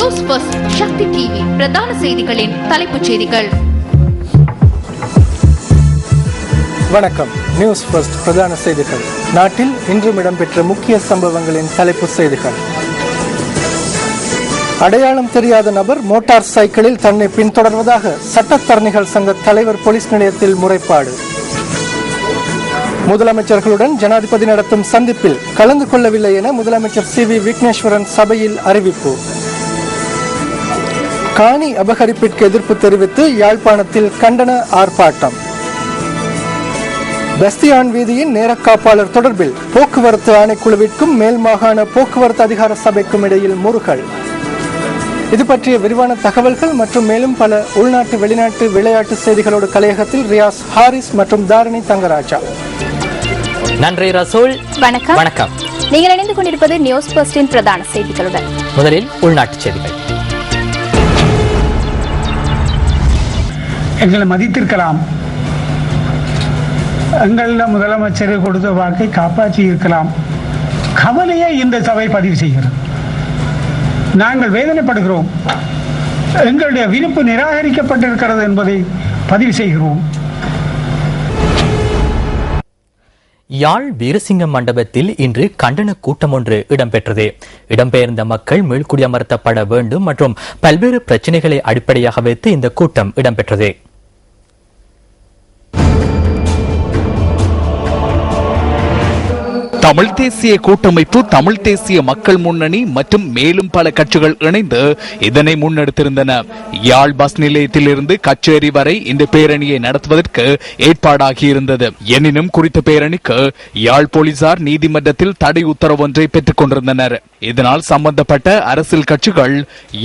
News first சக்தி TV பிரதான செய்திகளின் தலைப்புச் செய்திகள். வணக்கம். நியூஸ் ஃபர்ஸ்ட் பிரதான செய்திகள். நாட்டில் இன்றும் இடம்பெற்ற முக்கிய சம்பவங்களின் தலைப்புச் செய்திகள். அடையாளம் தெரியாத நபர் மோட்டார் சைக்கிளில் தன்னை பின்தொடர்வதாக சட்டத்தரணிகள் சங்க தலைவர் போலீஸ் நிலையத்தில் முறைப்பாடு. முதலமைச்சர்களுடன் ஜனாதிபதி நடத்தும் சந்திப்பில் கலந்து கொள்ளவில்லை என முதலமைச்சர் CV விக்னேஸ்வரன் சபையில் அறிவிப்பு. காணி அபகரிப்பிற்கு எதிர்ப்பு தெரிவித்து யாழ்ப்பாணத்தில் கண்டன ஆர்ப்பாட்டம். பஸ்தியான் வீதியின் நேரக்காப்பாளர் தொடர்பில் போக்குவரத்து ஆணைக்குழுவிற்கும் மேல் மாகாண போக்குவரத்து அதிகார சபைக்கும் இடையில் முறுகல். இது பற்றிய விரிவான தகவல்கள் மற்றும் மேலும் பல உள்நாட்டு வெளிநாட்டு விளையாட்டு செய்திகளோடு கலையகத்தில் ரியாஸ் ஹாரிஸ் மற்றும் தாரணி தங்கராஜா. நன்றி ரசூல். வணக்கம். வணக்கம். நீங்கள் இணைந்து கொண்டிருப்பது நியூஸ் ஃபர்ஸ்டின் பிரதான செய்திகளுடன். முதலில் உள்நாட்டு செய்திகள். எங்களை மதித்திருக்கலாம், எங்கள முதலமைச்சர் கொடுத்த வாக்கை காப்பாற்றி இருக்கலாம். கவலையை இந்த சபை பதிவு செய்கிறது. நாங்கள் வேதனைப்படுகிறோம். எங்களுடைய விருப்பு நிராகரிக்கப்பட்டிருக்கிறது என்பதை பதிவு செய்கிறோம். யாழ் வீரசிங்கம் மண்டபத்தில் இன்று கண்டன கூட்டம் ஒன்று இடம்பெற்றது. இடம்பெயர்ந்த மக்கள் மீள்குடியமர்த்தப்பட வேண்டும் மற்றும் பல்வேறு பிரச்சினைகளை அடிப்படையாக வைத்து இந்த கூட்டம் இடம்பெற்றது. தமிழ் தேசிய கூட்டமைப்பு, தமிழ் தேசிய மக்கள் முன்னணி மற்றும் மேலும் பல கட்சிகள் இணைந்து இதனை முன்னெடுத்திருந்தன. யாழ் பஸ் நிலையத்திலிருந்து கச்சேரி வரை இந்த பேரணியை நடத்துவதற்கு ஏற்பாடாகியிருந்தது. எனினும் குறித்த பேரணிக்கு யாழ் போலீசார் நீதிமன்றத்தில் தடை உத்தரவு ஒன்றை பெற்றுக் கொண்டிருந்தனர். இதனால் சம்பந்தப்பட்ட அரசியல் கட்சிகள்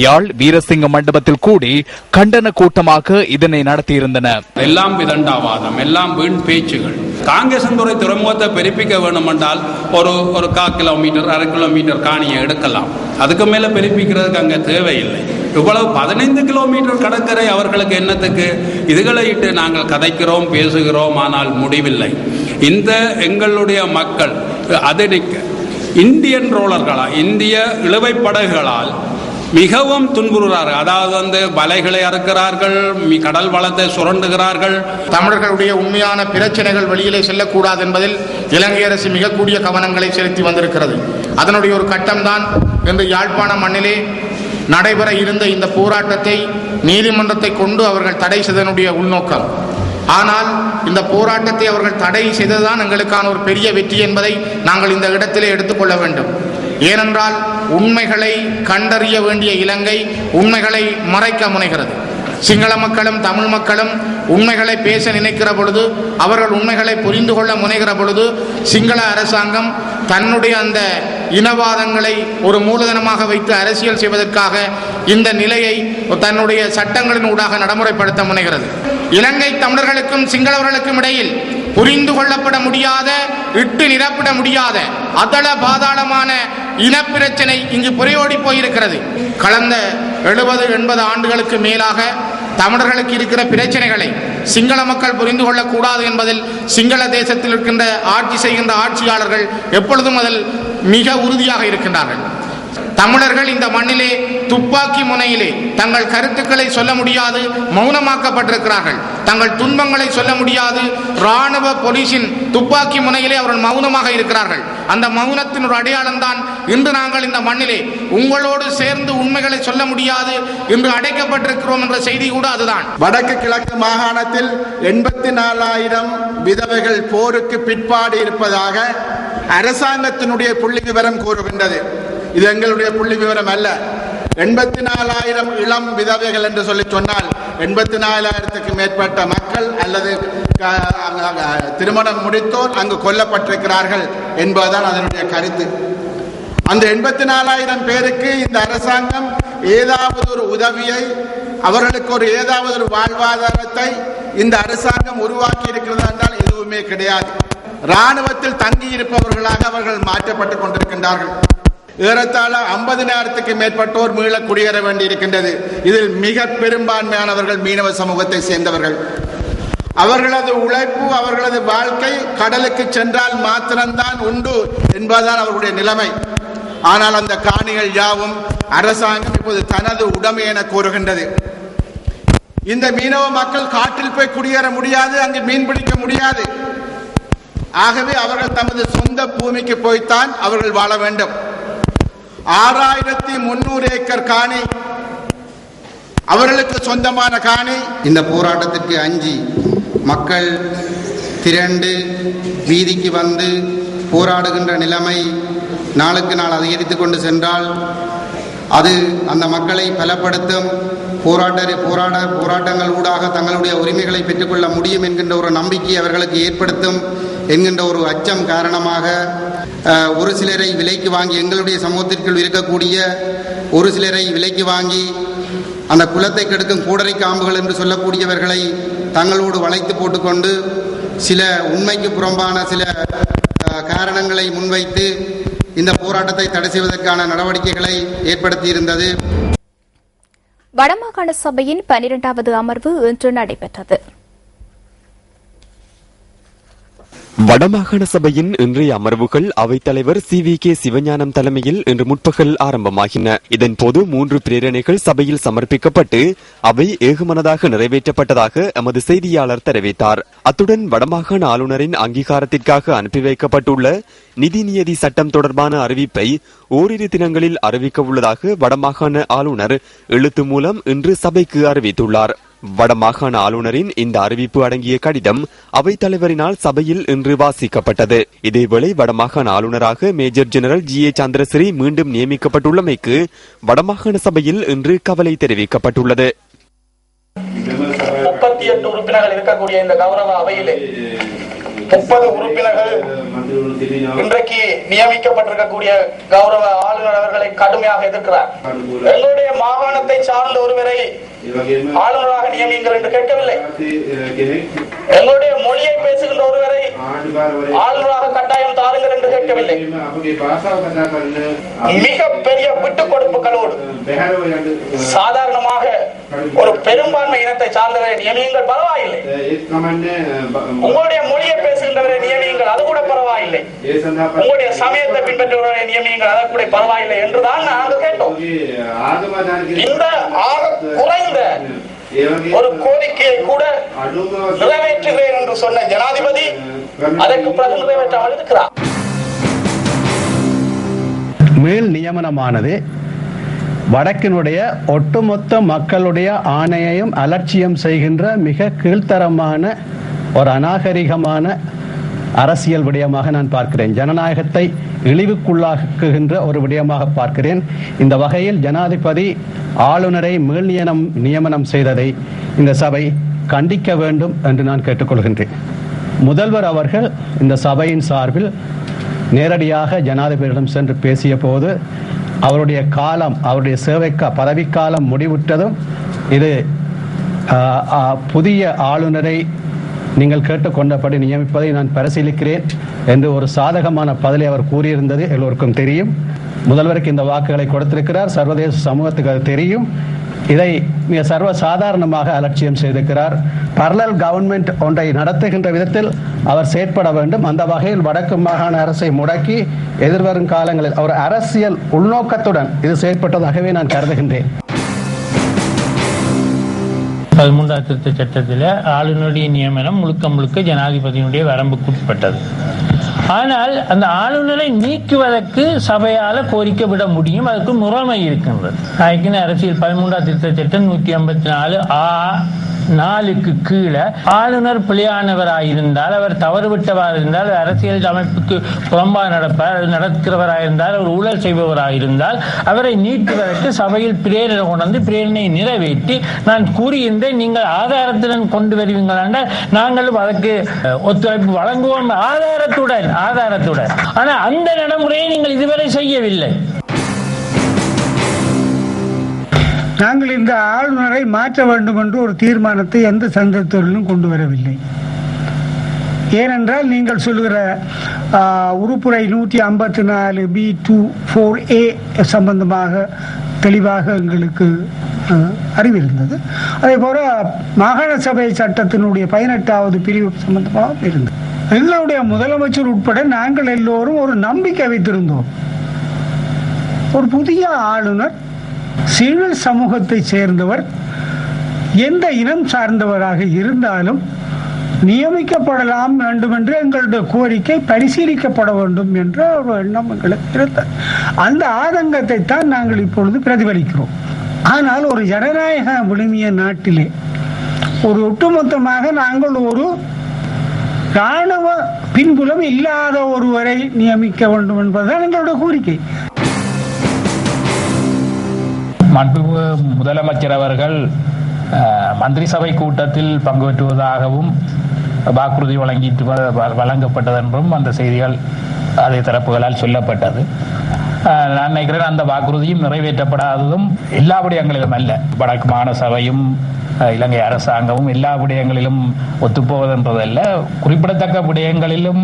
யாழ் வீரசிங்க மண்டபத்தில் கூடி கண்டன கூட்டமாக இதனை நடத்தியிருந்தன. எல்லாம் விதண்டாவாதம், எல்லாம் வீண் பேச்சுகள். காங்கேசன்துறை துறைமுகத்தை பெருப்பிக்க வேண்டும் என்றால் ஒரு 1/4 கிலோமீட்டர் 1/2 கிலோமீட்டர் காணியை எடுக்கலாம். அதுக்கு மேல பெருப்பிக்கிறதுக்கு அங்க தேவையில்லை. இவ்வளவு 15 கிலோமீட்டர் கடற்கரை அவர்களுக்கு என்னத்துக்கு? இதுகளை இட்டு நாங்கள் கதைக்கிறோம், பேசுகிறோம், ஆனால் முடிவில்லை. இந்த எங்களுடைய மக்கள் அதனிக்க இந்தியன் ரோலர்களா, இந்திய இழுவை படகுகளால் மிகவும் துன்புறுகிறார்கள். அதாவது வலைகளை அறுக்கிறார்கள், கடல் வளத்தை சுரண்டுகிறார்கள். தமிழர்களுடைய உண்மையான பிரச்சனைகள் வெளியிலே செல்லக்கூடாது என்பதில் இலங்கை அரசு மிக கூடிய கவனங்களை செலுத்தி வந்திருக்கிறது. அதனுடைய ஒரு கட்டம்தான் இன்று யாழ்ப்பாண மண்ணிலே நடைபெற இருந்த இந்த போராட்டத்தை நீதிமன்றத்தை கொண்டு அவர்கள் தடை செய்ததனுடைய உள்நோக்கம். ஆனால் இந்த போராட்டத்தை அவர்கள் தடை செய்ததுதான் எங்களுக்கான ஒரு பெரிய வெற்றி என்பதை நாங்கள் இந்த இடத்திலே எடுத்துக்கொள்ள வேண்டும். ஏனென்றால் உண்மைகளை கண்டறிய வேண்டிய இலங்கை உண்மைகளை மறைக்க முனைகிறது. சிங்கள மக்களும் தமிழ் மக்களும் உண்மைகளை பேச நினைக்கிற பொழுது, அவர்கள் உண்மைகளை புரிந்து கொள்ள முனைகிற பொழுது, சிங்கள அரசாங்கம் தன்னுடைய அந்த இனவாதங்களை ஒரு மூலதனமாக வைத்து அரசியல் செய்வதற்காக இந்த நிலையை தன்னுடைய சட்டங்களின் ஊடாக நடைமுறைப்படுத்த முனைகிறது. இலங்கை தமிழர்களுக்கும் சிங்களவர்களுக்கும் இடையில் புரிந்து கொள்ளப்பட முடியாத, இட்டு நிரப்பிட முடியாத அதள பாதாளமான இனப்பிரச்சனை இங்கு புரையோடி போயிருக்கிறது. கடந்த 70-80 ஆண்டுகளுக்கு மேலாக தமிழர்களுக்கு இருக்கிற பிரச்சனைகளை சிங்கள மக்கள் புரிந்து கொள்ளக்கூடாது என்பதில் சிங்கள தேசத்தில் இருக்கின்ற ஆட்சி செய்கின்ற ஆட்சியாளர்கள் எப்பொழுதும் அதில் மிக உறுதியாக இருக்கின்றார்கள். தமிழர்கள் இந்த மண்ணிலே துப்பாக்கி முனையிலே தங்கள் கருத்துக்களை சொல்ல முடியாது, மௌனமாக்கப்பட்டிருக்கிறார்கள். தங்கள் துன்பங்களை சொல்ல முடியாது, இராணுவ போலீசின் துப்பாக்கி முனையிலே அவர்கள் மௌனமாக இருக்கிறார்கள். அந்த மௌனத்தின் ஒரு அடையாளம் தான் இன்று நாங்கள் இந்த மண்ணிலே உங்களோடு சேர்ந்து உண்மைகளை சொல்ல முடியாது இன்று அடைக்கப்பட்டிருக்கிறோம் என்ற செய்தி கூட அதுதான். வடக்கு கிழக்கு மாகாணத்தில் 84,000 விதவைகள் போருக்கு பிற்பாடு இருப்பதாக அரசாங்கத்தினுடைய புள்ளி விவரம் கூறுகின்றது. இது எங்களுடைய புள்ளி விவரம் அல்ல. 84,000 இளம் விதவைகள் என்று சொல்லி சொன்னால் 84,000க்கு மேற்பட்ட மக்கள் அல்லது திருமணம் முடித்தோர் அங்கு கொல்லப்பட்டிருக்கிறார்கள் என்பதுதான் அதனுடைய கருத்து. அந்த 84,000 பேருக்கு இந்த அரசாங்கம் ஏதாவது ஒரு உதவியை, அவர்களுக்கு ஒரு ஏதாவது ஒரு வாழ்வாதாரத்தை இந்த அரசாங்கம் உருவாக்கி இருக்கிறது என்றால் எதுவுமே கிடையாது. இராணுவத்தில் தங்கி இருப்பவர்களாக அவர்கள் மாற்றப்பட்டுக் கொண்டிருக்கின்றார்கள். ஏறத்தாழ 50,000க்கு மேற்பட்டோர் மீள குடியேற வேண்டி இருக்கின்றது. இதில் மிக பெரும்பான்மையானவர்கள் மீனவ சமூகத்தை சேர்ந்தவர்கள். அவர்களது உழைப்பு, அவர்களது வாழ்க்கை கடலுக்கு சென்றால் மாத்திரம்தான் உண்டு என்பதுதான் அவர்களுடைய நிலைமை. ஆனால் அந்த காணிகள் யாவும் அரசாங்கம் இப்போது தனது உடைமை என கூறுகின்றது. இந்த மீனவ மக்கள் காட்டில் போய் குடியேற முடியாது, அங்கு மீன் பிடிக்க முடியாது. ஆகவே அவர்கள் தமது சொந்த பூமிக்கு போய்த்தான் அவர்கள் வாழ வேண்டும். 6300 ஏக்கர் காணி அவர்களுக்கு சொந்தமான காணி. இந்த போராட்டத்திற்கு அஞ்சி மக்கள் திரண்டு வீதிக்கு வந்து போராடுகின்ற நிலைமை நாளுக்கு நாள் அதிகரித்துக் கொண்டு சென்றால் அது அந்த மக்களை பலப்படுத்தும். போராட்டங்கள் ஊடாக தங்களுடைய உரிமைகளை பெற்றுக்கொள்ள முடியும் என்கின்ற ஒரு நம்பிக்கை அவர்களுக்கு ஏற்படுத்தும் என்கின்ற ஒரு அச்சம் காரணமாக ஒரு சிலரை விலைக்கு வாங்கி, எங்களுடைய சமூகத்திற்குள் இருக்கக்கூடிய ஒரு சிலரை விலைக்கு வாங்கி அந்த குலத்தை கெடுக்கும் கூடரை காம்புகள் என்று சொல்லக்கூடியவர்களை தங்களோடு வளைத்து போட்டுக்கொண்டு சில உண்மைக்கு புறம்பான சில காரணங்களை முன்வைத்து இந்த போராட்டத்தை தடை செய்வதற்கான நடவடிக்கைகளை ஏற்படுத்தியிருந்தது. வடமாகாண சபையின் 12வது அமர்வு இன்று நடைபெற்றது. வடமாகாண சபையின் இன்றைய அமர்வுகள் அவைத்தலைவர் CVK சிவஞானம் தலைமையில் இன்று முற்பகல் ஆரம்பமாகின. இதன்போது 3 பிரேரணைகள் சபையில் சமர்ப்பிக்கப்பட்டு அவை ஏகமனதாக நிறைவேற்றப்பட்டதாக எமது செய்தியாளர் தெரிவித்தார். அத்துடன் வடமாகாண ஆளுநரின் அங்கீகாரத்திற்காக அனுப்பி வைக்கப்பட்டுள்ள நிதி நியதி சட்டம் தொடர்பான அறிவிப்பை ஓரிரு தினங்களில் அறிவிக்க உள்ளதாக வடமாகாண ஆளுநர் எழுத்து மூலம் இன்று சபைக்கு அறிவித்துள்ளார். வடமாகாண ஆளுநரின் இந்த அறிவிப்பு அடங்கிய கடிதம் அவைத்தலைவரினால் சபையில் இன்று வாசிக்கப்பட்டது. இதேவேளை வடமாகாண ஆளுநராக மேஜர் ஜெனரல் GA சந்திரஸ்ரீ மீண்டும் நியமிக்கப்பட்டுள்ளமைக்கு வடமாகாண சபையில் இன்று கவலை தெரிவிக்கப்பட்டுள்ளது. 38 உறுப்பினர்கள் இருக்கக்கூடிய இந்த கௌரவ அவையிலே 30 உறுப்பினர்கள் இன்றைக்கு நியமிக்கப்பட்டிருக்கக்கூடிய கௌரவ ஆளுநர் அவர்களை கடுமையாக எதிர்க்கிறார். எங்களுடைய மாகாணத்தை சார்ந்த ஒருவரை ஆளுநராக நியமிங்கள் என்று கேட்கவில்லை. எங்களுடைய மொழியை பேசுகின்ற ஒருவரை ஆளுநராக கட்டாயம் தாருங்கள் என்று கேட்கவில்லை. மிக பெரிய விட்டுக் கொடுப்புகளோடு சாதாரணமாக ஒரு பெரும்பான்மை இனத்தை சார்ந்தவரை நியமியுங்கள், பரவாயில்லை. உங்களுடைய மொழியை பேசுகின்றவரை நியமியுங்கள், அது கூட பரவாயில்லை. உங்களுடைய சமயத்தை பின்பற்றுவரை நியமியுங்கள், அது கூட பரவாயில்லை என்றுதான் நாங்கள் கேட்டோம். இந்த ஆக குறைந்த ஒரு கோரிக்கையை கூட நிறைவேற்றுகிறேன் என்று சொன்ன ஜனாதிபதி அதற்கு பிறகு நிறைவேற்றாமல் இருக்கிறார். மேல் நியமனமானது வடக்கினுடைய ஒட்டுமொத்த மக்களுடைய ஆணையையும் அலட்சியம் செய்கின்ற மிக கீழ்த்தரமான ஒரு அநாகரிகமான அரசியல் விடயமாக நான் பார்க்கிறேன். ஜனநாயகத்தை இழிவுக்குள்ளாக்குகின்ற ஒரு விடயமாக பார்க்கிறேன். இந்த வகையில் ஜனாதிபதி ஆளுநரை மேல் நியமனம் செய்ததை இந்த சபை கண்டிக்க வேண்டும் என்று நான் கேட்டுக்கொள்கின்றேன். முதல்வர் அவர்கள் இந்த சபையின் சார்பில் நேரடியாக ஜனாதிபதியிடம் சென்று பேசிய போது அவருடைய காலம், அவருடைய பதவிக்காலம் முடிவுற்றதும் இது புதிய ஆளுநரை நீங்கள் கேட்டுக்கொண்டபடி நியமிப்பதை நான் பரிசீலிக்கிறேன் என்று ஒரு சாதகமான பதிலை அவர் கூறியிருந்தது எல்லோருக்கும் தெரியும். முதல்வருக்கு இந்த வாக்குகளை கொடுத்திருக்கிறார், சர்வதேச சமூகத்துக்கு அது தெரியும். இதை மிக சர்வசாதாரணமாக அலட்சியம் செய்திருக்கிறார். பரலல் கவர்மெண்ட் ஒன்றை நடத்துகின்ற விதத்தில் அவர் செயற்பட வேண்டும். அந்த வகையில் வடக்கு மாகாண அரசை முடக்கி எதிர்வரும் காலங்களில் அவர் அரசியல் உள்நோக்கத்துடன் இது செயற்பட்டதாகவே நான் கருதுகின்றேன். 13ஆம் திருத்த சட்டத்தில் ஆளுநருடைய நியமனம் முழுக்க ஜனாதிபதியினுடைய வரம்புக்குட்பட்டது. ஆனால் அந்த ஆளுநரை நீக்குவதற்கு சபையால் கோரிக்கை விட முடியும், அதுக்கு முறைமை இருக்கின்றது. அதுக்குன்னு அரசியல் 13ஆம் திருத்த சட்டம் 154க்கு கீழே ஆளுநர் பிழையானவராயிருந்தால், அவர் தவறுவிட்டவராக இருந்தால், அரசியல் அமைப்புக்கு புறம்பாக நடக்கிறவராயிருந்தால், அவர் ஊழல் செய்பவராயிருந்தால் அவரை நீக்குவதற்கு சபையில் பிரேரணை கொண்டு பிரேரணை நிறைவேற்றி நான் கூறியிருந்தேன், நீங்கள் ஆதாரத்துடன் கொண்டு வருவீங்கள் என்றால் நாங்களும் அதற்கு ஒத்துழைப்பு வழங்குவோம் ஆதாரத்துடன். ஆனால் அந்த நடைமுறையை நீங்கள் இதுவரை செய்யவில்லை. நாங்கள் இந்த ஆளுநரை மாற்ற வேண்டும் என்று ஒரு தீர்மானத்தை எந்த சந்தர்ப்பத்திலும் கொண்டு வரவில்லை. ஏனென்றால் நீங்கள் சொல்லுகிற உறுப்புரை 154B24A சம்பந்தமாக தெளிவாக எங்களுக்கு அறிவிருந்தது. அதே போல மாகாண சபை சட்டத்தினுடைய 18வது பிரிவு சம்பந்தமாக இருந்தது. எங்களுடைய முதலமைச்சர் உட்பட நாங்கள் எல்லோரும் ஒரு நம்பிக்கை வைத்திருந்தோம். ஒரு புதிய ஆளுநர் சிவில் சமூகத்தை சேர்ந்தவர், எந்த இனம் சார்ந்தவராக இருந்தாலும் நியமிக்கப்படலாம் வேண்டும் என்று எங்களுடைய கோரிக்கை பரிசீலிக்கப்பட வேண்டும் என்ற ஒரு எண்ணம் எங்களுக்கு இருந்தது. அந்த ஆதங்கத்தை தான் நாங்கள் இப்பொழுது பிரதிபலிக்கிறோம். ஆனால் ஒரு ஜனநாயக விழுமிய நாட்டிலே ஒரு ஒட்டுமொத்தமாக நாங்கள் ஒரு இராணுவ பின்புலம் இல்லாத ஒருவரை நியமிக்க வேண்டும் என்பதுதான் எங்களுடைய கோரிக்கை. மாண்புமிகு முதலமைச்சர் அவர்கள் மந்திரி சபை கூட்டத்தில் பங்கு பெற்றுவதாகவும் வாக்குறுதி வழங்கப்பட்டதென்றும் அந்த செய்திகள் அதே தரப்புகளால் சொல்லப்பட்டது. நான் நினைக்கிறேன் அந்த வாக்குறுதியும் நிறைவேற்றப்படாததும் எல்லா விடயங்களிலும் அல்ல. வடக்கு மாகாண சபையும் இலங்கை அரசாங்கமும் எல்லா விடயங்களிலும் ஒத்துப்போவதென்றதல்ல, குறிப்பிடத்தக்க விடயங்களிலும்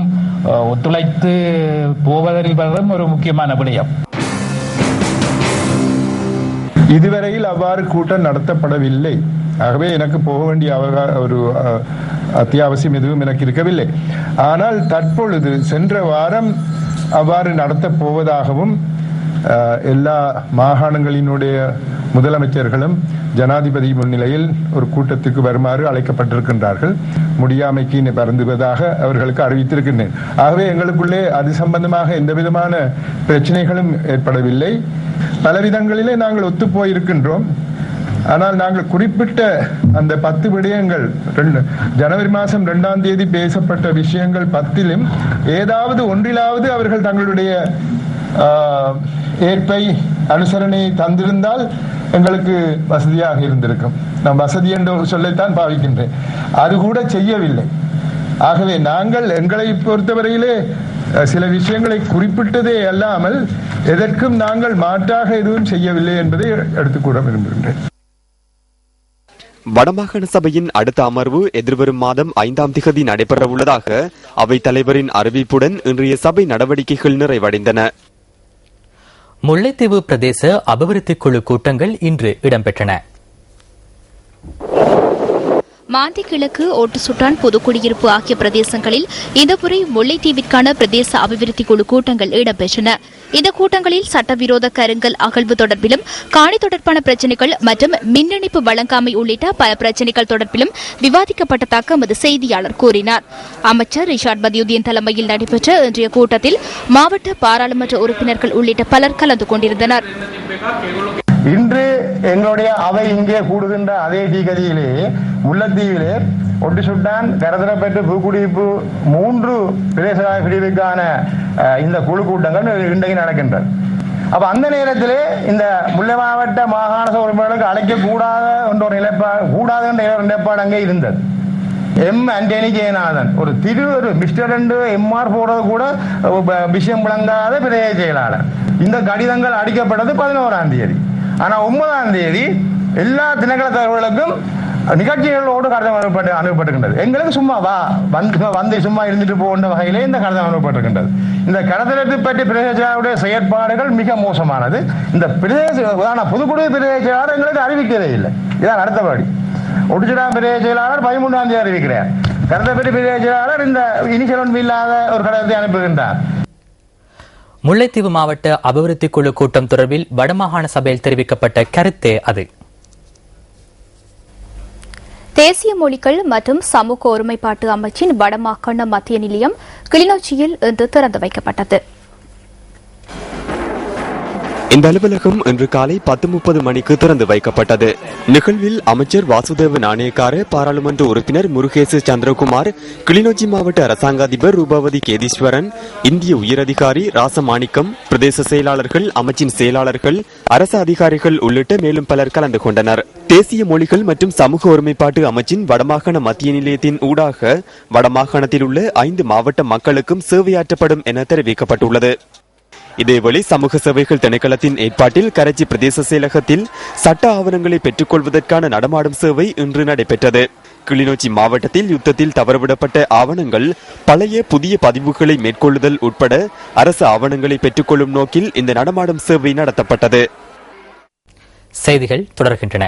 ஒத்துழைத்து போவதென்பதும் ஒரு முக்கியமான விடயம். இதுவரையில் அவ்வாறு கூட்டம் நடத்தப்படவில்லை. ஆகவே எனக்கு போக வேண்டிய ஒரு அத்தியாவசியம் எதுவும் எனக்கு இருக்கவில்லை. ஆனால் தற்பொழுது சென்ற வாரம் அவ்வாறு நடத்தப் போவதாகவும் எல்லா மாகாணங்களினுடைய முதலமைச்சர்களும் ஜனாதிபதி முன்னிலையில் ஒரு கூட்டத்துக்கு வருமாறு அழைக்கப்பட்டிருக்கின்றார்கள். முடியாமைக்கு வருந்துவதாக அவர்களுக்கு அறிவித்திருக்கின்றேன். ஆகவே எங்களுக்குள்ளே அது சம்பந்தமாக எந்த விதமான பிரச்சனைகளும் ஏற்படவில்லை. பல விதங்களிலே நாங்கள் ஒத்துப்போயிருக்கின்றோம். ஆனால் நாங்கள் குறிப்பிட்ட அந்த 10 விடயங்கள் ஜனவரி மாதம் 2ஆம் தேதி பேசப்பட்ட விஷயங்கள் 10லும் ஏதாவது ஒன்றிலாவது அவர்கள் தங்களுடைய ஏற்பை அனுசரணை தந்திருந்தால் எங்களுக்கு வசதியாக இருந்திருக்கும். நான் வசதி என்ற சொல்லைத்தான் பாவிக்கின்றேன். அது கூட செய்யவில்லை. ஆகவே நாங்கள் எங்களை பொறுத்தவரையிலே சில விஷயங்களை குறிப்பிட்டதே அல்லாமல் எதற்கும் நாங்கள் மாற்றாக எதுவும் செய்யவில்லை என்பதை எடுத்துக்கூட விரும்புகின்றேன். வடமாகாண சபையின் அடுத்த அமர்வு எதிர்வரும் மாதம் 5ஆம் திகதி நடைபெறவுள்ளதாக அவைத் தலைவரின் அறிவிப்புடன் இன்றைய சபை நடவடிக்கைகள் நிறைவடைந்தன. முல்லைத்தீவு பிரதேச அபிவிருத்தி குழு கூட்டங்கள் இன்று இடம்பெற்றன. மாந்தி கிழக்கு, ஓட்டுசுட்டான், புதுக்குடியிருப்பு ஆகிய பிரதேசங்களில் இந்த முறை முல்லைத்தீவிற்கான பிரதேச அபிவிருத்தி குழு கூட்டங்கள் இடம்பெற்றன. இந்த கூட்டங்களில் சட்டவிரோத கருங்கல் அகழ்வு தொடர்பிலும், காணி தொடர்பான பிரச்சினைகள் மற்றும் மின் இணைப்பு வழங்காமை உள்ளிட்ட பல பிரச்சினைகள் தொடர்பிலும் விவாதிக்கப்பட்டதாக எமது செய்தியாளர் கூறினார். அமைச்சர் ரிஷாட் பதியுதீன் தலைமையில் நடைபெற்ற இன்றைய கூட்டத்தில் மாவட்ட பாராளுமன்ற உறுப்பினர்கள் உள்ளிட்ட பலர் கலந்து கொண்டிருந்தனர். இன்று எங்களுடைய அவை இங்கே கூடுகின்ற அதே தீகதியிலே முல்லைத்தீவிலே ஒட்டுசுட்டான், கரதரப்பேட்டு, பூக்குடியிருப்பு 3 பிரதேச பிரிவுக்கான இந்த குழு கூட்டங்கள் இன்றைக்கு நடக்கின்றன. அப்ப அந்த நேரத்திலே இந்த முல்லை மாவட்ட மாகாண சபை உறுப்பினர்களுக்கு அழைக்கக்கூடாத என்ற ஒரு கூடாது என்ற நிலைப்பாடு அங்கே இருந்தது. ஆண்டனி ஜெயநாதன் ஒரு மிஸ்டர் எம்ஆர் போடுறது கூட விஷயம் விளங்காத பிரதேச செயலாளர். இந்த கடிதங்கள் அடிக்கப்பட்டது 11ஆம் தேதி. ஆனா 9ஆம் தேதி எல்லா திணைக்கள தலைவர்களுக்கும் நிகழ்ச்சிகளோடு கடிதம் அனுப்பப்பட்டிருக்கின்றது. எங்களுக்கு சும்மா வந்து சும்மா இருந்துட்டு போகின்ற வகையிலே இந்த கடிதம் அனுப்பப்பட்டிருக்கின்றது. இந்த கடத்தலை பற்றி பிரதேச செயற்பாடுகள் மிக மோசமானது. இந்த புதுக்குடி பிரதேச செயலாளர் எங்களுக்கு அறிவிக்கவே இல்லை. இதான் அடுத்தபடி ஒட்டுச்சுடான் பிரதேச செயலாளர் 13ஆம் தேதி அறிவிக்கிறார். கடத்தப்பட்டி பிரதேச செயலாளர் இந்த இனிஷியல் இல்லாத ஒரு கடிதத்தை அனுப்புகின்றார். முல்லைத்தீவு மாவட்ட அபிவிருத்தி குழு கூட்டம் தொடர்பில் வடமாகாண சபையில் தெரிவிக்கப்பட்ட கருத்தே அது. தேசிய மொழிகள் மற்றும் சமூக ஒருமைப்பாட்டு அமைச்சின் வடமாகாண மத்திய நிலையம் கிளிநொச்சியில் இன்று திறந்து வைக்கப்பட்டது. இந்த அலுவலகம் இன்று காலை 10:30 மணிக்கு திறந்து வைக்கப்பட்டது. நிகழ்வில் அமைச்சர் வாசுதேவ நாணயக்கார, பாராளுமன்ற உறுப்பினர் முருகேசு சந்திரகுமார், கிளிநொச்சி மாவட்ட அரசாங்க அதிபர் ரூபாவதி கேதீஸ்வரன், இந்திய உயரதிகாரி ராசமாணிக்கம், பிரதேச செயலாளர்கள், அமைச்சின் செயலாளர்கள், அரசு அதிகாரிகள் உள்ளிட்ட மேலும் பலர் கலந்து கொண்டனர். தேசிய மொழிகள் மற்றும் சமூக ஒருமைப்பாட்டு அமைச்சின் வடமாகாண மத்திய நிலையத்தின் ஊடாக வடமாகாணத்தில் உள்ள 5 மாவட்ட மக்களுக்கும் சேவையாற்றப்படும் என தெரிவிக்கப்பட்டுள்ளது. இதேவேளை சமூக சேவைகள் திணைக்களத்தின் ஏற்பாட்டில் கரைச்சி பிரதேச செயலகத்தில் சட்ட ஆவணங்களை பெற்றுக் கொள்வதற்கான நடமாடும் சேவை இன்று நடைபெற்றது. கிளிநொச்சி மாவட்டத்தில் யுத்தத்தில் தவறவிடப்பட்ட ஆவணங்கள், பழைய புதிய பதிவுகளை மேற்கொள்ளுதல் உட்பட அரசு ஆவணங்களை பெற்றுக்கொள்ளும் நோக்கில் இந்த நடமாடும் சேவை நடத்தப்பட்டது. செய்திகள் தொடர்கின்றன.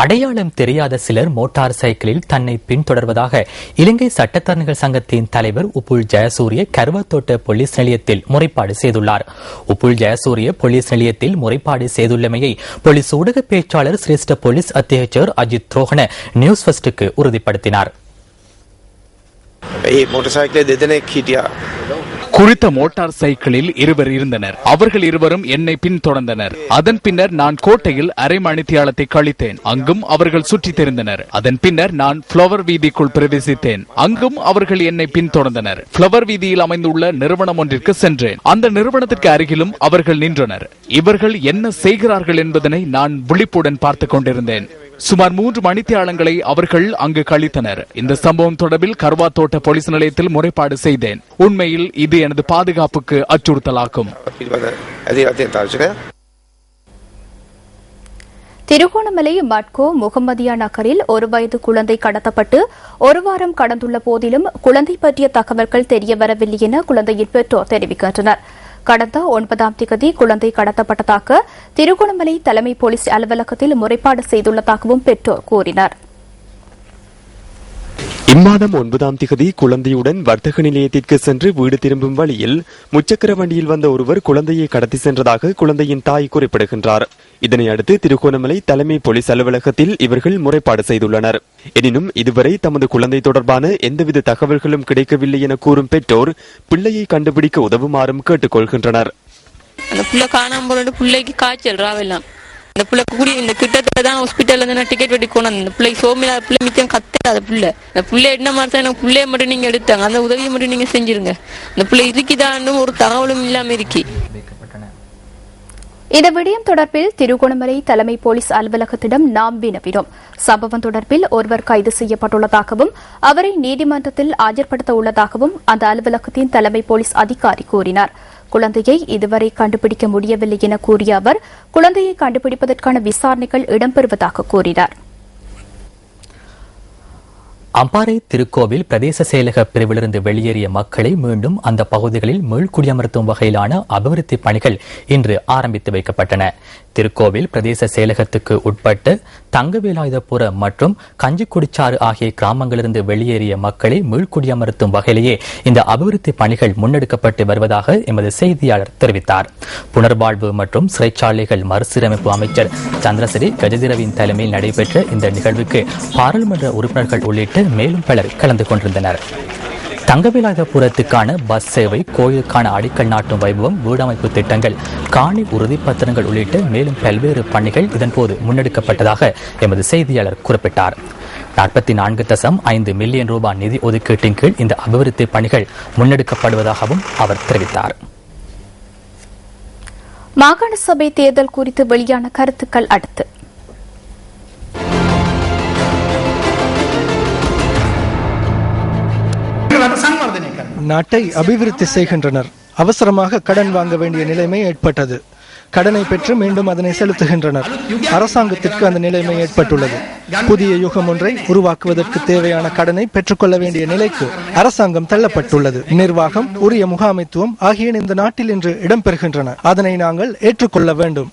அடையாளம் தெரியாத சிலர் மோட்டார் சைக்கிளில் தன்னை பின்தொடர்வதாக இலங்கை சட்டத்தரணிகள் சங்கத்தின் தலைவர் உப்புல் ஜெயசூரிய கருவாத்தோட்ட போலீஸ் நிலையத்தில் முறைப்பாடு செய்துள்ளார். உப்புல் ஜெயசூரிய போலீஸ் நிலையத்தில் முறைப்பாடு செய்துள்ளமையை போலீஸ் ஊடக பேச்சாளர் சிரேஷ்ட போலீஸ் அத்தியட்சர் அஜித் ரோஹன நியூஸ் ஃபர்ஸ்டுக்கு உறுதிப்படுத்தினார். குறித்த மோட்டார் சைக்கிளில் இருவர் இருந்தனர். அவர்கள் இருவரும் என்னை பின்தொடர்ந்தனர். அதன் பின்னர் நான் கோட்டையில் அரை மணித்தியாலத்தை கழித்தேன். அங்கும் அவர்கள் சுற்றித் தெரிந்தனர். அதன் பின்னர் நான் பிளவர் வீதிக்குள் பிரவேசித்தேன். அங்கும் அவர்கள் என்னை பின்தொடர்ந்தனர். பிளவர் வீதியில் அமைந்துள்ள நிறுவனம் ஒன்றிற்கு சென்றேன். அந்த நிறுவனத்திற்கு அருகிலும் அவர்கள் நின்றனர். இவர்கள் என்ன செய்கிறார்கள் என்பதனை நான் விழிப்புடன் பார்த்துக் கொண்டிருந்தேன். சுமார் 3 மணித்தியாலங்களை அவர்கள் அங்கு கழித்தனர். இந்த சம்பவம் தொடர்பில் கருவாத்தோட்ட போலீஸ் நிலையத்தில் முறைப்பாடு செய்தேன். உண்மையில் இது எனது பாதுகாப்புக்கு அச்சுறுத்தலாகும். திருகோணமலை மட்கோ முகமதியா நகரில் 1 வயது குழந்தை கடத்தப்பட்டு 1 வாரம் கடந்துள்ள போதிலும் குழந்தை பற்றிய தகவல்கள் தெரியவரவில்லை என குழந்தையின் பெற்றோர் தெரிவிக்கின்றனர். கடந்த 9ஆம் தேதி குழந்தை கடத்தப்பட்டதாக திருகோணமலை தலைமை போலீஸ் அலுவலகத்தில் முறைப்பாடு செய்துள்ளதாகவும் பெற்றோர் கூறினர். இம்மாதம் 9ஆம் தேதி குழந்தையுடன் வர்த்தக நிலையத்திற்கு சென்று வீடு திரும்பும் வழியில் முச்சக்கர வண்டியில் வந்த ஒருவர் குழந்தையை கடத்தி சென்றதாக குழந்தையின் தாய் குறிப்பிடுகின்றார். இதனை அடுத்து திருகோணமலை தலைமை போலீஸ் அலுவலகத்தில் இவர்கள் முறைப்பாடு செய்துள்ளனர். எனினும் இதுவரை தமது குழந்தை தொடர்பான எந்தவித தகவல்களும் கிடைக்கவில்லை என கூறும் பெற்றோர் பிள்ளையை கண்டுபிடிக்க உதவுமாறும் கேட்டுக் கொள்கின்றனர். இந்த பிள்ளை கூடி இந்த கிட்டத்தட்ட தான் ஹாஸ்பிட்டல்ல இருந்து டிக்கெட் வெட்டி கொண்டு இந்த பிள்ளை சோமிலா பிள்ளை மிச்சம் கத்தாத பிள்ளை இந்த பிள்ளை என்ன மாதிரி எனக்கு பிள்ளைய மட்டும் நீங்க எடுத்தாங்க. அந்த உதவியை மட்டும் நீங்க செஞ்சிருங்க. இந்த பிள்ளை இருக்குதான்னு ஒரு தகவலும் இல்லாம இருக்கு. இந்த விடயம் தொடர்பில் திருகோணமலை தலைமை போலீஸ் அலுவலகத்திடம் நாம் வினவினோம். சம்பவம் தொடர்பில் ஒருவர் கைது செய்யப்பட்டுள்ளதாகவும் அவரை நீதிமன்றத்தில் ஆஜர்படுத்த உள்ளதாகவும் அந்த அலுவலகத்தின் தலைமை போலீஸ் அதிகாரி கூறினார். குழந்தையை இதுவரை கண்டுபிடிக்க முடியவில்லை என கூறிய அவர் குழந்தையை கண்டுபிடிப்பதற்கான விசாரணைகள் இடம்பெறுவதாக கூறினார். அம்பாறை திருக்கோவில் பிரதேச செயலக பிரிவிலிருந்து வெளியேறிய மக்களை மீண்டும் அந்த பகுதிகளில் மீள்குடியமர்த்தும் வகையிலான அபிவிருத்தி பணிகள் இன்று ஆரம்பித்து வைக்கப்பட்டன. திருக்கோவில் பிரதேச செயலகத்துக்கு உட்பட்டு தங்கவேலாயுதபுரம் மற்றும் கஞ்சிக்குடிச்சாறு ஆகிய கிராமங்களிலிருந்து வெளியேறிய மக்களை மீள்குடியமர்த்தும் வகையிலேயே இந்த அபிவிருத்தி பணிகள் முன்னெடுக்கப்பட்டு வருவதாக எமது செய்தியாளர் தெரிவித்தார். புனர்வாழ்வு மற்றும் சிறைச்சாலைகள் மறுசீரமைப்பு அமைச்சர் சந்திரசிறி கஜதிரவின் தலைமையில் நடைபெற்ற இந்த நிகழ்வுக்கு பாராளுமன்ற உறுப்பினர்கள் உள்ளிட்ட மேலும் பலர் கலந்து கொண்டிருந்தனர். தங்கவேலாயுதபுரத்துக்கான பஸ் சேவை, கோயிலுக்கான அடிக்கல் நாட்டும் வைபவம், வீடமைப்பு திட்டங்கள், காணி உறுதிப்பத்திரங்கள் உள்ளிட்ட மேலும் பல்வேறு பணிகள் இதன்போது முன்னெடுக்கப்பட்டதாக எமது செய்தியாளர் குறிப்பிட்டார். 44.5 மில்லியன் ரூபாய் நிதி ஒதுக்கீட்டின் கீழ் இந்த அபிவிருத்தி பணிகள் முன்னெடுக்கப்படுவதாகவும் அவர் தெரிவித்தார். மாகாண சபை தேர்தல் குறித்து வெளியான கருத்துக்கள் அடுத்து. நாட்டை அபிவிருத்தி செய்கின்றனர். அவசரமாக கடன் வாங்க வேண்டிய நிலைமை ஏற்பட்டது. கடனை பெற்று மீண்டும் அதனை செலுத்துகின்றனர். அரசாங்கத்திற்கு அந்த நிலைமை ஏற்பட்டுள்ளது. புதிய யுகம் ஒன்றை உருவாக்குவதற்கு தேவையான கடனை பெற்றுக்கொள்ள வேண்டிய நிலைக்கு அரசாங்கம் தள்ளப்பட்டுள்ளது. நிர்வாகம், உரிய முகாமைத்துவம் ஆகிய இந்த நாட்டில் இன்று இடம்பெறுகின்றன. அதனை நாங்கள் ஏற்றுக்கொள்ள வேண்டும்.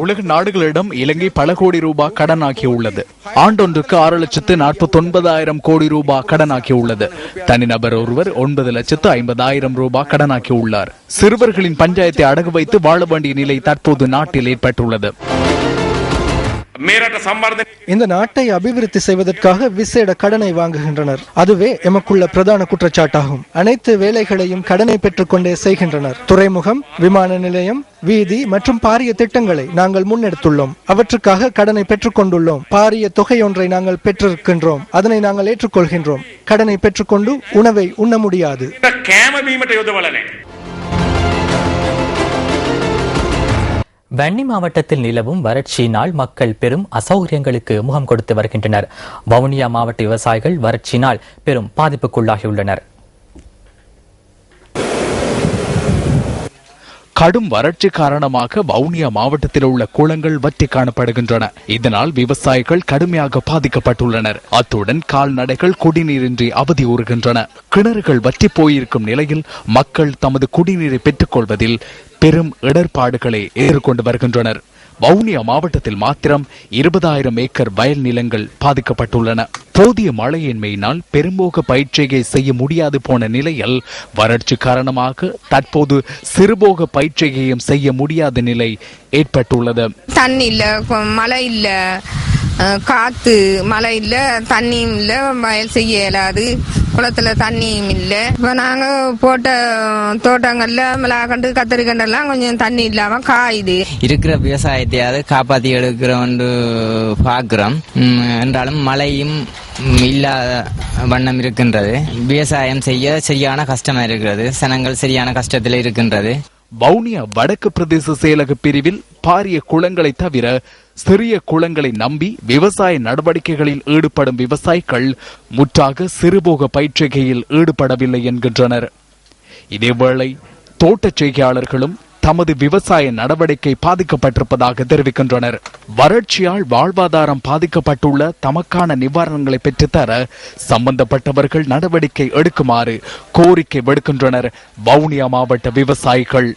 உலக நாடுகளிடம் இலங்கை பல கோடி ரூபாய் கடனாக்கியுள்ளது. ஆண்டொன்றுக்கு 6,49,000 கோடி ரூபாய் கடனாக்கியுள்ளது. தனிநபர் ஒருவர் 9,50,000 ரூபாய் கடனாக்கியுள்ளார். சிறுவர்களின் பஞ்சாயத்தை அடகு வைத்து வாழ வேண்டிய நிலை தற்போது நாட்டில் ஏற்பட்டுள்ளது. இந்த நாட்டை அபிவிருத்தி செய்வதற்காக விசேட கடனை வாங்குகின்றனர். அதுவே எமக்குள்ள பிரதான குற்றச்சாட்டாகும். அனைத்து வேலைகளையும் கடனை பெற்றுக் கொண்டே செய்கின்றனர். துறைமுகம், விமான நிலையம், வீதி மற்றும் பாரிய திட்டங்களை நாங்கள் முன்னெடுத்துள்ளோம். அவற்றுக்காக கடனை பெற்றுக் கொண்டுள்ளோம். பாரிய தொகையொன்றை நாங்கள் பெற்றிருக்கின்றோம். அதனை நாங்கள் ஏற்றுக்கொள்கின்றோம். கடனை பெற்றுக்கொண்டு உணவை உண்ண முடியாது. வன்னி மாவட்டத்தில் நிலவும் வறட்சியினால் மக்கள் பெரும் அசௌகரியங்களுக்கு முகம் கொடுத்து வருகின்றனர். வவுனியா மாவட்ட விவசாயிகள் வறட்சியினால் பெரும் பாதிப்புக்குள்ளாகியுள்ளனர். கடும் வறட்சி காரணமாக வவுனியா மாவட்டத்தில் உள்ள குளங்கள் வற்றி காணப்படுகின்றன. இதனால் விவசாயிகள் கடுமையாக பாதிக்கப்பட்டுள்ளனர். அத்துடன் கால்நடைகள் குடிநீரின்றி அவதியுறுகின்றன. கிணறுகள் வற்றி போயிருக்கும் நிலையில் மக்கள் தமது குடிநீரை பெற்றுக் கொள்வதில் பெரும் இடர்பாடுகளை எதிர்கொண்டு வருகின்றனர். வவுனியா மாவட்டத்தில் மாத்திரம் 20,000 ஏக்கர் வயல் நிலங்கள் பாதிக்கப்பட்டுள்ளன. போதிய மழையின்மையினால் பெரும்போக பயிற்சியை செய்ய முடியாது போன நிலையில் வறட்சி காரணமாக தற்போது சிறுபோக பயிற்சியையும் செய்ய முடியாத நிலை ஏற்பட்டுள்ளது. தண்ணி இல்ல, மழை இல்ல, காத்து, மழை இல்ல, தண்ணியும் இல்ல, வயல் செய்ய இயலாது, குளத்துல தண்ணியும் இல்ல. இப்ப நாங்க போட்ட தோட்டங்கள்ல மிளகாண்டு கத்தரிக்கண்டெல்லாம் கொஞ்சம் தண்ணி இல்லாம காயுது. இருக்கிற விவசாயத்தையாவது காப்பாத்தி எடுக்கிறோன்னு பாக்குறோம். என்றாலும் மழையும் இல்லாத வண்ணம் இருக்கின்றது. விவசாயம் செய்ய சரியான கஷ்டமா இருக்கிறது. சனங்கள் சரியான கஷ்டத்தில் இருக்கின்றது. வவுனியா வடக்கு பிரதேச செயலக பிரிவில் பாரிய குளங்களை தவிர சிறிய குளங்களை நம்பி விவசாய நடவடிக்கைகளில் ஈடுபடும் விவசாயிகள் முற்றாக சிறுபோக பயிற்சிகையில் ஈடுபடவில்லை என்கின்றனர். இதேவேளை தோட்டச் செய்கையாளர்களும் தமது விவசாய நடவடிக்கை பாதிக்கப்பட்டிருப்பதாக தெரிவிக்கின்றனர். வறட்சியால் வாழ்வாதாரம் பாதிக்கப்பட்டுள்ள தமக்கான நிவாரணங்களை பெற்றுத்தர சம்பந்தப்பட்டவர்கள் நடவடிக்கை எடுக்குமாறு கோரிக்கை விடுக்கின்றனர் வவுனியா மாவட்ட விவசாயிகள்.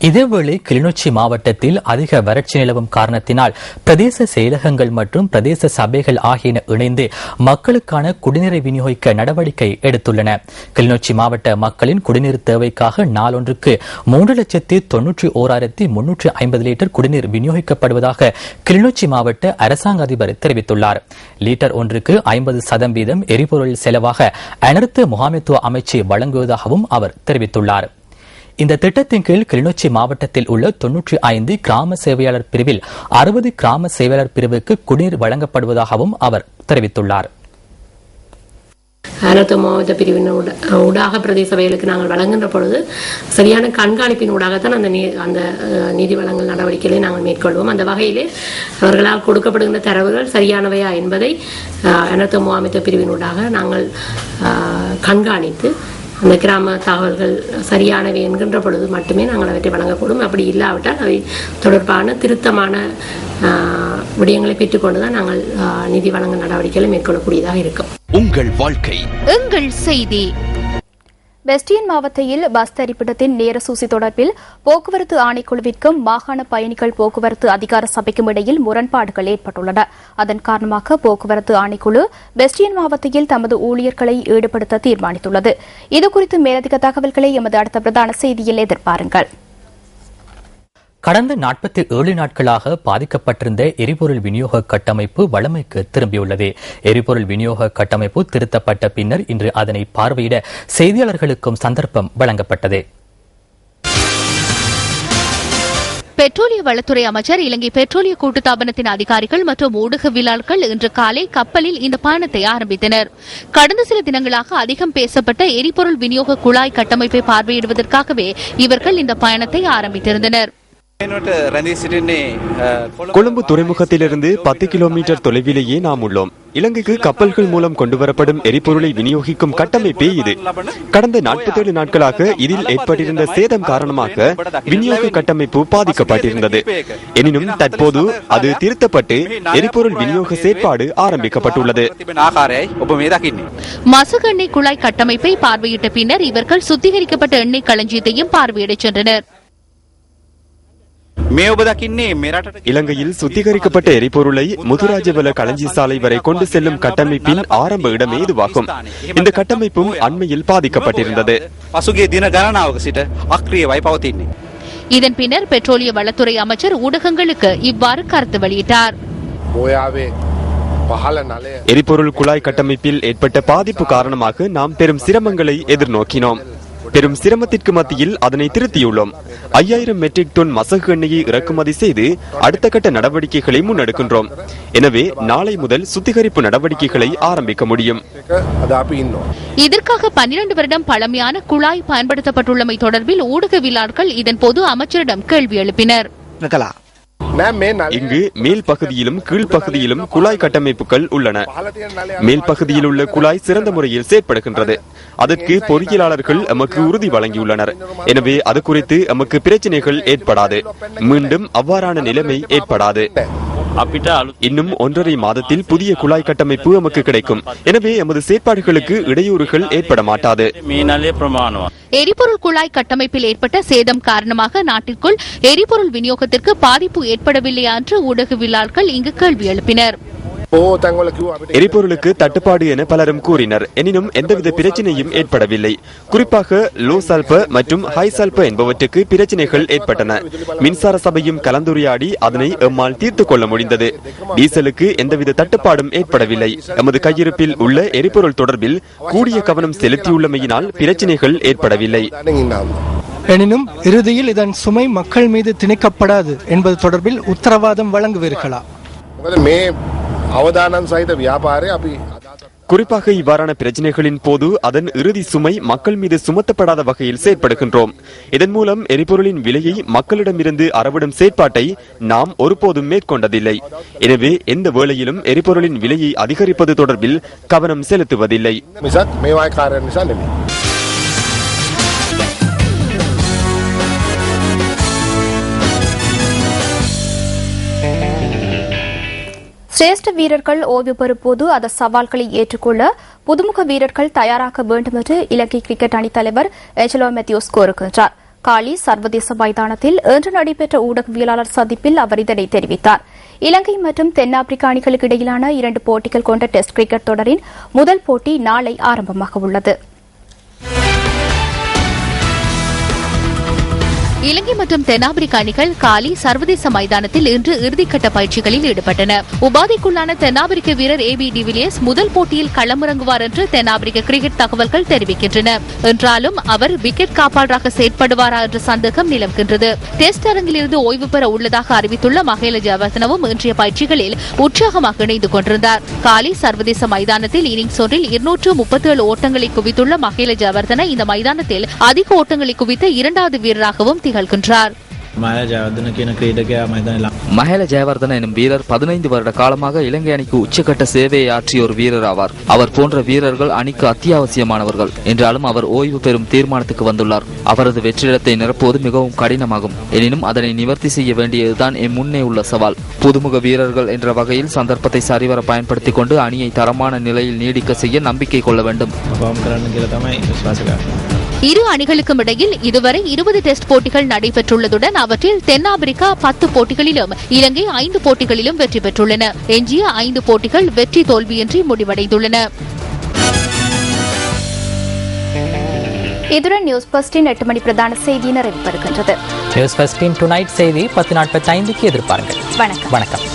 இதேவேளை கிளிநொச்சி மாவட்டத்தில் அதிக வறட்சி நிலவும் காரணத்தினால் பிரதேச செயலகங்கள் மற்றும் பிரதேச சபைகள் ஆகியன இணைந்து மக்களுக்கான குடிநீரை விநியோகிக்க நடவடிக்கை எடுத்துள்ளன. கிளிநொச்சி மாவட்ட மக்களின் குடிநீர் தேவைக்காக நாளொன்றுக்கு 3,91,350 லிட்டர் குடிநீர் விநியோகிக்கப்படுவதாக கிளிநொச்சி மாவட்ட அரசாங்க அதிபர் தெரிவித்துள்ளார். லிட்டர் ஒன்றுக்கு 50% எரிபொருள் செலவாக அனர்த்த முகாமைத்துவ அமைச்சு வழங்குவதாகவும் அவர் தெரிவித்துள்ளார். இந்த திட்டத்தின் கீழ் கிளிநொச்சி மாவட்டத்தில் உள்ள 95 கிராம சேவையாளர் பிரிவில் 60 கிராம சேவையாளர் பிரிவுக்கு குடிநீர் வழங்கப்படுவதாகவும் அவர் தெரிவித்துள்ளார். அனர்த்த மாவட்ட பிரிவின் ஊடாக பிரதேச சபைகளுக்கு நாங்கள் வழங்குகின்ற பொழுது சரியான கண்காணிப்பின் ஊடாகத்தான் அந்த நிதி வழங்கல் நடவடிக்கைகளை நாங்கள் மேற்கொள்வோம். அந்த வகையிலே அவர்களால் கொடுக்கப்படுகின்ற தரவுகள் சரியானவையா என்பதை அனர்த்த முகாமைத்துவ பிரிவின் ஊடாக நாங்கள் கண்காணித்து அந்த கிராம தகவல்கள் சரியானவை என்கின்ற பொழுது மட்டுமே நாங்கள் அவற்றை வழங்கக்கூடும். அப்படி இல்லாவிட்டால் அவை தொடர்பான திருத்தமான விடயங்களை பெற்றுக்கொண்டுதான் நாங்கள் நிதி வழங்க நடவடிக்கைகளை மேற்கொள்ளக்கூடியதாக இருக்கும். உங்கள் வாழ்க்கை எங்கள் செய்தி. வெஸ்டியன் மாவட்டத்தில் பஸ் தரிப்பிடத்தின் நேர சூசி தொடர்பில் போக்குவரத்து ஆணைக்குழுவிற்கும் மாகாண பயணிகள் போக்குவரத்து அதிகார சபைக்கும் இடையில் முரண்பாடுகள் ஏற்பட்டுள்ளன. அதன் காரணமாக போக்குவரத்து ஆணைக்குழு வெஸ்டியன் மாவட்டத்தில் தமது ஊழியர்களை ஈடுபடுத்த தீர்மானித்துள்ளது. இதுகுறித்து மேலதிக தகவல்களை எமது அடுத்த பிரதான செய்தியில் எதிர்பாருங்கள். கடந்த 47 நாட்களாக பாதிக்கப்பட்டிருந்த எரிபொருள் விநியோக கட்டமைப்பு வழமைக்கு திரும்பியுள்ளது. எரிபொருள் விநியோக கட்டமைப்பு திருத்தப்பட்ட பின்னர் இன்று அதனை பார்வையிட செய்தியாளர்களுக்கும் சந்தர்ப்பம் வழங்கப்பட்டது. பெட்ரோலிய வளத்துறை அமைச்சர், இலங்கை பெட்ரோலிய கூட்டுத்தாபனத்தின் அதிகாரிகள் மற்றும் ஊடகவியலாளர்கள் இன்று காலை கப்பலில் இந்த பயணத்தை ஆரம்பித்தனர். கடந்த சில தினங்களாக அதிகம் பேசப்பட்ட எரிபொருள் விநியோக குழாய் கட்டமைப்பை பார்வையிடுவதற்காகவே இவர்கள் இந்த பயணத்தை ஆரம்பித்திருந்தனர். கொழும்பு துறைமுகத்திலிருந்து 10 கிலோமீட்டர் தொலைவிலேயே நாம் உள்ளோம். இலங்கைக்கு கப்பல்கள் மூலம் கொண்டுவரப்படும் எரிபொருளை விநியோகிக்கும் கட்டமைப்பே இது. கடந்த 47 நாட்களாக இதில் ஏற்பட்டிருந்த சேதம் காரணமாக விநியோக கட்டமைப்பு பாதிக்கப்பட்டிருந்தது. எனினும் தற்போது அது திருத்தப்பட்டு எரிபொருள் விநியோக செயற்பாடு ஆரம்பிக்கப்பட்டுள்ளது. மசகு எண்ணெய் குழாய் கட்டமைப்பை பார்வையிட்ட பின்னர் இவர்கள் சுத்திகரிக்கப்பட்ட எண்ணெய் களஞ்சியத்தையும் பார்வையிடச் சென்றனர். இலங்கையில் சுத்திகரிக்கப்பட்ட எரிபொருளை முதுராஜவல களஞ்சி சாலை வரை கொண்டு செல்லும் கட்டமைப்பின் ஆரம்ப இடமே இதுவாகும். இந்த கட்டமைப்பும் அண்மையில் பாதிக்கப்பட்டிருந்தது. இதன் பின்னர் பெட்ரோலிய வளத்துறை அமைச்சர் ஊடகங்களுக்கு இவ்வாறு கருத்து வெளியிட்டார். எரிபொருள் குழாய் கட்டமைப்பில் ஏற்பட்ட பாதிப்பு காரணமாக நாம் பெரும் சிரமங்களை எதிர்நோக்கினோம். பெரும் சிரமத்திற்கு மத்தியில் அதனை திருத்தியுள்ளோம். 5000 மெட்ரிக் டன் மசகு எண்ணெயை இறக்குமதி செய்து அடுத்த கட்ட நடவடிக்கைகளை முன்னெடுக்கின்றோம். எனவே நாளை முதல் சுத்திகரிப்பு நடவடிக்கைகளை ஆரம்பிக்க முடியும். இதற்காக 12 வருடம் பழமையான குழாய் பயன்படுத்தப்பட்டுள்ளமை தொடர்பில் ஊடகவியலாளர்கள் இதன்போது அமைச்சரிடம் கேள்வி எழுப்பினர். இங்கு மேல் பகுதியிலும் கீழ் பகுதியிலும் குழாய் கட்டமைப்புகள் உள்ளன. மேல் பகுதியில் உள்ள குழாய் சிறந்த முறையில் செயற்படுகின்றது. அதற்கு பொறியியலாளர்கள் எமக்கு உறுதி வழங்கியுள்ளனர். எனவே அது குறித்து எமக்கு பிரச்சனைகள் ஏற்படாது. மீண்டும் அவ்வாறான நிலைமை ஏற்படாது. இன்னும் 1.5 மாதத்தில் புதிய குழாய் கட்டமைப்பு நமக்கு கிடைக்கும். எனவே எமது செயற்பாடுகளுக்கு இடையூறுகள் ஏற்பட மாட்டாது. எரிபொருள் குழாய் கட்டமைப்பில் ஏற்பட்ட சேதம் காரணமாக நாட்டிற்குள் எரிபொருள் விநியோகத்திற்கு பாதிப்பு ஏற்படவில்லையா என்று ஊடகவியலாளர்கள் இங்கு கேள்வி எழுப்பினர். எரிபொருளுக்கு தட்டுப்பாடு என பலரும் கூறினர். எனினும் எந்தவித பிரச்சனையும் ஏற்படவில்லை. குறிப்பாக லோ சல்பர் மற்றும் ஹை சல்பர் என்பவற்றுக்கு பிரச்சனைகள் ஏற்பட்டன. மின்சார சபையும் கலந்துரையாடி அதனை எம்மால் தீர்த்துக் கொள்ள முடிந்தது. டீசலுக்கு எந்தவித தட்டுப்பாடும் ஏற்படவில்லை. எமது கையிருப்பில் உள்ள எரிபொருள் தொடர்பில் கூடிய கவனம் செலுத்தியுள்ளமையினால் பிரச்சனைகள் ஏற்படவில்லை. எனினும் இறுதியில் இதன் சுமை மக்கள் மீது திணிக்கப்படாது என்பது தொடர்பில் உத்தரவாதம் வழங்குவீர்களா? குறிப்பாக இவ்வாறான பிரச்சனைகளின் போது அதன் இறுதி சுமை மக்கள் மீது சுமத்தப்படாத வகையில் செயற்படுகின்றோம். இதன் மூலம் எரிபொருளின் விலையை மக்களிடமிருந்து அறவிடும் செயற்பாட்டை நாம் ஒருபோதும் மேற்கொண்டதில்லை. எனவே எந்த வேளையிலும் எரிபொருளின் விலையை அதிகரிப்பது தொடர்பில் கவனம் செலுத்துவதில்லை. சிரேஷ்ட வீரர்கள் ஓய்வு பெறும்போது அந்த சவால்களை ஏற்றுக்கொள்ள புதுமுக வீரர்கள் தயாராக வேண்டும் என்று இலங்கை கிரிக்கெட் அணித் தலைவர் ஏஞ்சலோ மேத்யூஸ் கூறுகின்றார். காலி சர்வதேச மைதானத்தில் இன்று நடைபெற்ற ஊடகவியலாளர் சந்திப்பில் அவர் இதனை தெரிவித்தார். இலங்கை மற்றும் தென்னாப்பிரிக்க அணிகளுக்கு இடையிலான 2 போட்டிகள் கொண்ட டெஸ்ட் கிரிக்கெட் தொடரின் முதல் போட்டி நாளை ஆரம்பமாக உள்ளது. இலங்கை மற்றும் தென்னாப்பிரிக்க அணிகள் காலி சர்வதேச மைதானத்தில் இன்று இறுதிக்கட்ட பயிற்சிகளில் ஈடுபட்டன. உபாதைக்குள்ளான தென்னாப்பிரிக்க வீரர் ஏபி டிவிலியர்ஸ் முதல் போட்டியில் களமிறங்குவார் என்று தென்னாப்பிரிக்க கிரிக்கெட் தகவல்கள் தெரிவிக்கின்றன. என்றாலும் அவர் விக்கெட் காப்பாளராக செயற்படுவாரா என்ற சந்தேகம் நிலவுகின்றது. டெஸ்ட் அரங்கிலிருந்து ஓய்வு பெற உள்ளதாக அறிவித்துள்ள மஹேல ஜெயவர்தனவும் இன்றைய பயிற்சிகளில் உற்சாகமாக இணைந்து கொண்டிருந்தார். காலி சர்வதேச மைதானத்தில் இன்னிங்ஸ் ஒன்றில் 237 ஓட்டங்களை குவித்துள்ள மஹேல ஜெயவர்தன இந்த மைதானத்தில் அதிக ஓட்டங்களை குவித்த 2வது வீரராகவும் திகழ்கின்றார். மஹேல ஜெயவர்தன எனும் வீரர் 15 வருட காலமாக இலங்கை அணிக்கு உச்சக்கட்ட சேவையை ஆற்றிய ஒரு வீரர் ஆவார். அவர் போன்ற வீரர்கள் அணிக்கு அத்தியாவசியமானவர்கள். என்றாலும் அவர் ஓய்வு பெறும் தீர்மானத்துக்கு வந்துள்ளார். அவரது வெற்றிடத்தை நிரப்புவது மிகவும் கடினமாகும். எனினும் அதனை நிவர்த்தி செய்ய வேண்டியதுதான் என் முன்னே உள்ள சவால். புதுமுக வீரர்கள் என்ற வகையில் சந்தர்ப்பத்தை சரிவர பயன்படுத்திக் கொண்டு அணியை தரமான நிலையில் நீடிக்க செய்ய நம்பிக்கை கொள்ள வேண்டும். இரு அணிகளுக்கும் இடையில் இதுவரை 20 டெஸ்ட் போட்டிகள் நடைபெற்றுள்ளதுடன் அவற்றில் தென்னாப்பிரிக்கா 10 போட்டிகளிலும் இலங்கை 5 போட்டிகளிலும் வெற்றி பெற்றுள்ளன. எஞ்சிய 5 போட்டிகள் வெற்றி தோல்வியின்றி முடிவடைந்துள்ளன. இதுடன் நியூஸ் ஃபர்ஸ்டின் 8 மணி பிரதான செய்தி நிறைவு பெறுகின்றது. நியூஸ் ஃபர்ஸ்டின் டுநைட் செய்தி 10:45க்கு எதிர்பாருங்கள். வணக்கம்.